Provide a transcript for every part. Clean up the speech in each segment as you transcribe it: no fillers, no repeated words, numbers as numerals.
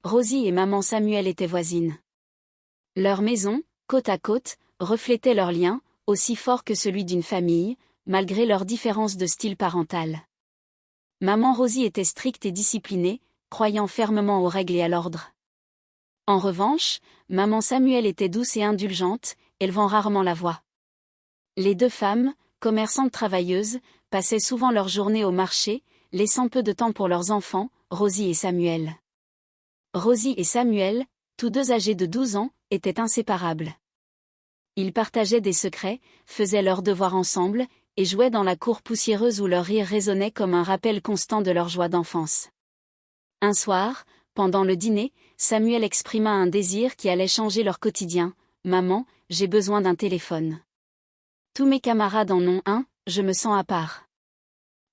Rosie et maman Samuel étaient voisines. Leur maison, côte à côte, reflétait leur lien, aussi fort que celui d'une famille, malgré leurs différences de style parental. Maman Rosie était stricte et disciplinée, croyant fermement aux règles et à l'ordre. En revanche, maman Samuel était douce et indulgente, élevant rarement la voix. Les deux femmes, commerçantes travailleuses, passaient souvent leur journée au marché, laissant peu de temps pour leurs enfants, Rosie et Samuel. Rosie et Samuel, tous deux âgés de 12 ans, étaient inséparables. Ils partageaient des secrets, faisaient leurs devoirs ensemble, et jouaient dans la cour poussiéreuse où leur rire résonnait comme un rappel constant de leur joie d'enfance. Un soir, pendant le dîner, Samuel exprima un désir qui allait changer leur quotidien. « Maman, j'ai besoin d'un téléphone. Tous mes camarades en ont un, je me sens à part. »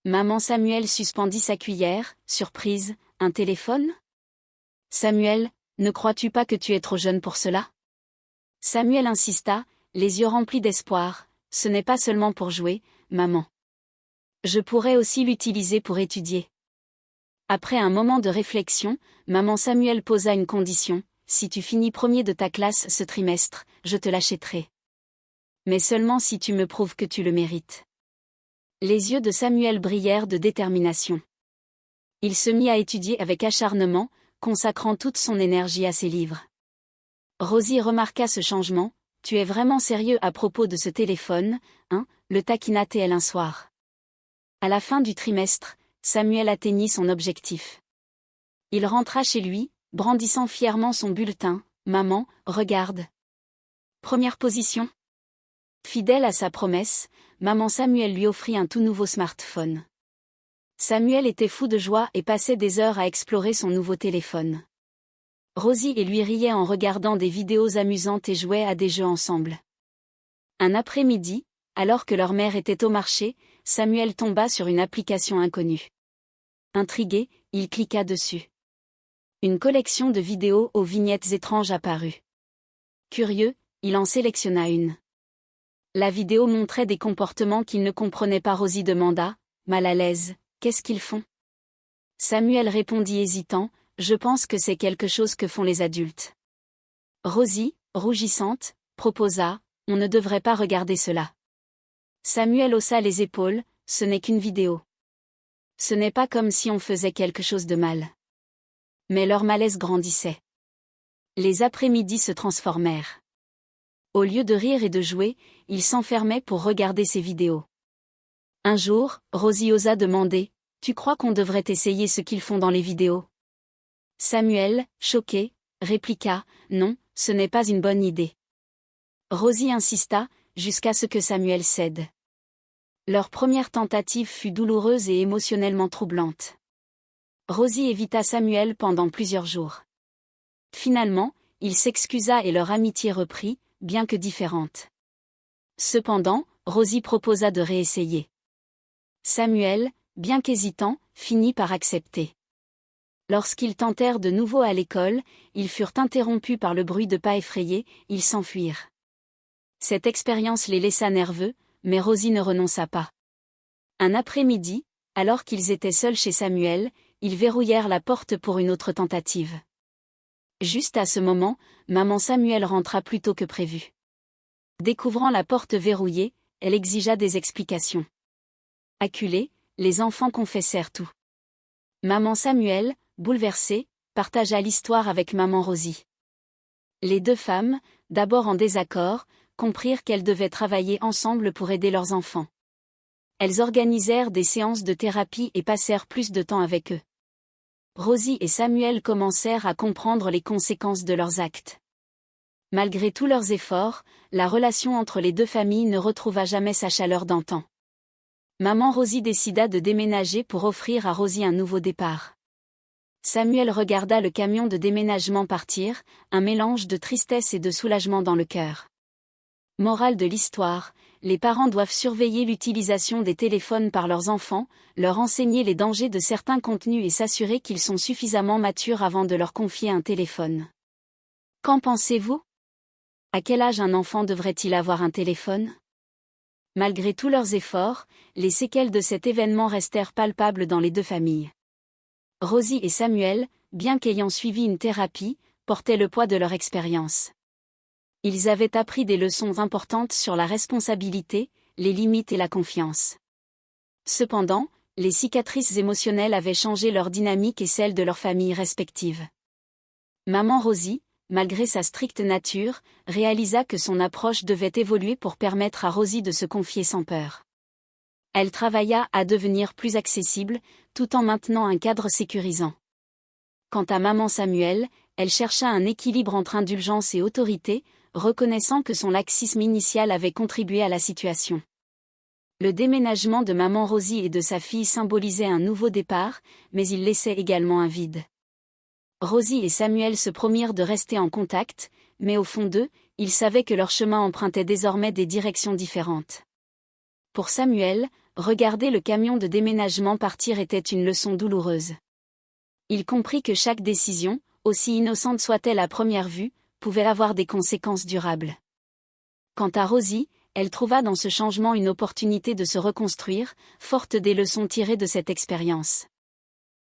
Maman Samuel suspendit sa cuillère, surprise. « Un téléphone ? Samuel, ne crois-tu pas que tu es trop jeune pour cela ? » Samuel insista, les yeux remplis d'espoir. « Ce n'est pas seulement pour jouer, maman. Je pourrais aussi l'utiliser pour étudier. » Après un moment de réflexion, maman Samuel posa une condition. « Si tu finis premier de ta classe ce trimestre, je te l'achèterai. Mais seulement si tu me prouves que tu le mérites. » Les yeux de Samuel brillèrent de détermination. Il se mit à étudier avec acharnement, consacrant toute son énergie à ses livres. Rosie remarqua ce changement. « Tu es vraiment sérieux à propos de ce téléphone, hein ?» le taquina-t-elle un soir. À la fin du trimestre, Samuel atteignit son objectif. Il rentra chez lui, brandissant fièrement son bulletin. « Maman, regarde. Première position. » Fidèle à sa promesse, maman Samuel lui offrit un tout nouveau smartphone. Samuel était fou de joie et passait des heures à explorer son nouveau téléphone. Rosie et lui riaient en regardant des vidéos amusantes et jouaient à des jeux ensemble. Un après-midi, alors que leur mère était au marché, Samuel tomba sur une application inconnue. Intrigué, il cliqua dessus. Une collection de vidéos aux vignettes étranges apparut. Curieux, il en sélectionna une. La vidéo montrait des comportements qu'il ne comprenait pas. Rosie demanda, mal à l'aise, « Qu'est-ce qu'ils font ?» Samuel répondit hésitant, « Je pense que c'est quelque chose que font les adultes. » Rosie, rougissante, proposa, « On ne devrait pas regarder cela. » Samuel haussa les épaules, « Ce n'est qu'une vidéo. Ce n'est pas comme si on faisait quelque chose de mal. » Mais leur malaise grandissait. Les après-midi se transformèrent. Au lieu de rire et de jouer, ils s'enfermaient pour regarder ces vidéos. Un jour, Rosie osa demander, « Tu crois qu'on devrait essayer ce qu'ils font dans les vidéos ?» Samuel, choqué, répliqua, « Non, ce n'est pas une bonne idée. » Rosie insista, jusqu'à ce que Samuel cède. Leur première tentative fut douloureuse et émotionnellement troublante. Rosie évita Samuel pendant plusieurs jours. Finalement, il s'excusa et leur amitié reprit, bien que différente. Cependant, Rosie proposa de réessayer. Samuel, bien qu'hésitant, finit par accepter. Lorsqu'ils tentèrent de nouveau à l'école, ils furent interrompus par le bruit de pas effrayés, ils s'enfuirent. Cette expérience les laissa nerveux, mais Rosie ne renonça pas. Un après-midi, alors qu'ils étaient seuls chez Samuel, ils verrouillèrent la porte pour une autre tentative. Juste à ce moment, maman Samuel rentra plus tôt que prévu. Découvrant la porte verrouillée, elle exigea des explications. Acculés, les enfants confessèrent tout. Maman Samuel, bouleversée, partagea l'histoire avec maman Rosie. Les deux femmes, d'abord en désaccord, comprirent qu'elles devaient travailler ensemble pour aider leurs enfants. Elles organisèrent des séances de thérapie et passèrent plus de temps avec eux. Rosie et Samuel commencèrent à comprendre les conséquences de leurs actes. Malgré tous leurs efforts, la relation entre les deux familles ne retrouva jamais sa chaleur d'antan. Maman Rosie décida de déménager pour offrir à Rosie un nouveau départ. Samuel regarda le camion de déménagement partir, un mélange de tristesse et de soulagement dans le cœur. Morale de l'histoire, les parents doivent surveiller l'utilisation des téléphones par leurs enfants, leur enseigner les dangers de certains contenus et s'assurer qu'ils sont suffisamment matures avant de leur confier un téléphone. Qu'en pensez-vous ? À quel âge un enfant devrait-il avoir un téléphone ? Malgré tous leurs efforts, les séquelles de cet événement restèrent palpables dans les deux familles. Rosie et Samuel, bien qu'ayant suivi une thérapie, portaient le poids de leur expérience. Ils avaient appris des leçons importantes sur la responsabilité, les limites et la confiance. Cependant, les cicatrices émotionnelles avaient changé leur dynamique et celle de leurs familles respectives. Maman Rosie, malgré sa stricte nature, réalisa que son approche devait évoluer pour permettre à Rosie de se confier sans peur. Elle travailla à devenir plus accessible, tout en maintenant un cadre sécurisant. Quant à maman Samuel, elle chercha un équilibre entre indulgence et autorité, reconnaissant que son laxisme initial avait contribué à la situation. Le déménagement de maman Rosie et de sa fille symbolisait un nouveau départ, mais il laissait également un vide. Rosie et Samuel se promirent de rester en contact, mais au fond d'eux, ils savaient que leur chemin empruntait désormais des directions différentes. Pour Samuel, regarder le camion de déménagement partir était une leçon douloureuse. Il comprit que chaque décision, aussi innocente soit-elle à première vue, pouvait avoir des conséquences durables. Quant à Rosie, elle trouva dans ce changement une opportunité de se reconstruire, forte des leçons tirées de cette expérience.